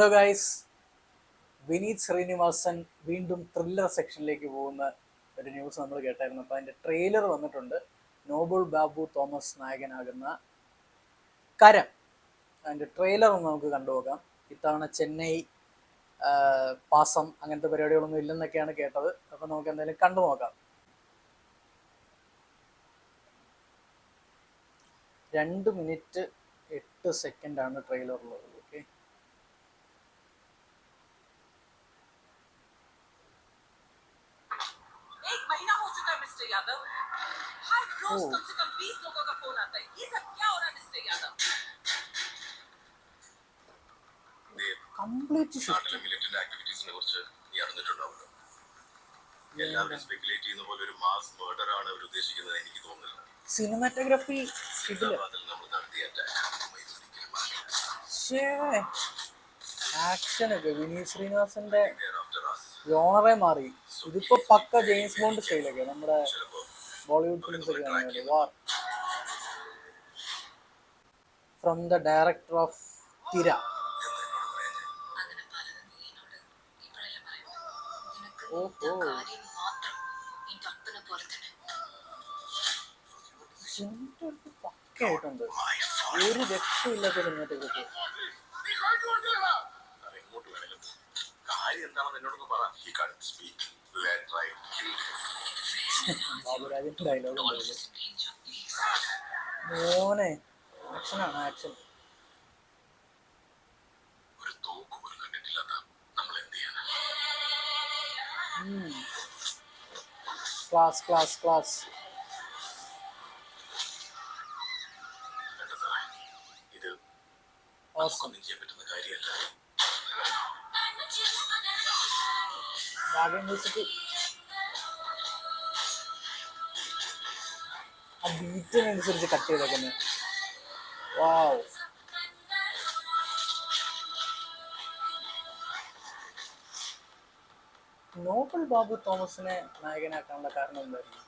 Hello guys, Vineeth Sreenivasan വീണ്ടും thriller സെക്ഷനിലേക്ക് പോകുന്ന ഒരു ന്യൂസ് നമ്മൾ കേട്ടായിരുന്നു. അപ്പോൾ അതിൻ്റെ ട്രെയിലർ വന്നിട്ടുണ്ട്. നോബിൾ ബാബു തോമസ് നായകനാകുന്ന കരം. അതിൻ്റെ ട്രെയിലർ ഒന്ന് നമുക്ക് കണ്ടുപോകാം. ഇത്തവണ ചെന്നൈ പാസം അങ്ങനത്തെ പരിപാടികളൊന്നും ഇല്ലെന്നൊക്കെയാണ് കേട്ടത്. അപ്പോൾ നമുക്ക് എന്തായാലും കണ്ടു നോക്കാം. 2 മിനിറ്റ് 8 സെക്കൻഡാണ് ട്രെയിലറുള്ളത്. ഓക്കെ, കംപ്ലീറ്റ് സിനിമാറ്റോഗ്രാഫി ആക്ഷനൊക്കെ വിനീത് ശ്രീനിവാസന്റെ ജോണറെ മാറി. ഇതിപ്പോ പക്ക ജെയിംസ് ബോണ്ട് സ്റ്റൈലൊക്കെ നമ്മുടെ ബോളിവുഡ് ഫിലിംസ് ഒക്കെ ആണെങ്കിൽ. വാർ ഫ്രം ദ ഡയറക്ടർ ഓഫ് തിര. ഓഹോ, സിനിമാറ്റോഗ്രാഫി പക്കയായിട്ടുണ്ട്. ഒരു രക്ഷയില്ലാത്ത സിനിമാറ്റോഗ്രാഫി. ബാബുരാജിന്റെ ഡയലോഗ് മോനെ, ആക്ഷനാണ് ആക്ഷൻ. Class class class. ആ ബീറ്റിനനുസരിച്ച് കട്ട് ചെയ്തേക്കുന്നത്. വാവ്, നോബിൾ ബാബു തോമസിനെ നായകനാക്കാനുള്ള കാരണം എന്തായിരുന്നു?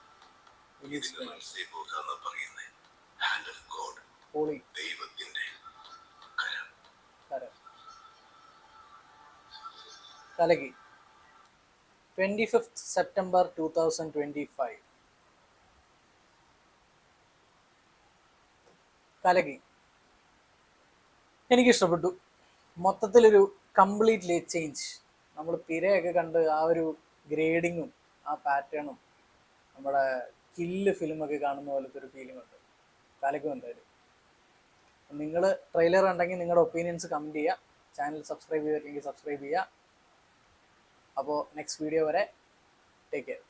കലകി 25 സെപ്റ്റംബർ 2025. കലകി എനിക്കിഷ്ടപ്പെട്ടു. മൊത്തത്തിലൊരു കംപ്ലീറ്റ്ലി ചേഞ്ച്. നമ്മൾ തിരയൊക്കെ കണ്ട് ആ ഒരു ഗ്രേഡിങ്ങും ആ പാറ്റേണും നമ്മുടെ കില്ല് ഫിലിമൊക്കെ കാണുന്ന പോലത്തെ ഒരു ഫീലിംഗ് ഉണ്ട് കലക്കും. എന്തായാലും നിങ്ങൾ ട്രെയിലർ ഉണ്ടെങ്കിൽ നിങ്ങളുടെ ഒപ്പീനിയൻസ് കമൻറ്റ് ചെയ്യുക. ചാനൽ സബ്സ്ക്രൈബ് ചെയ്തില്ലെങ്കിൽ സബ്സ്ക്രൈബ് ചെയ്യുക. അപ്പോൾ നെക്സ്റ്റ് വീഡിയോ വരെ, ടേക്ക് കെയർ.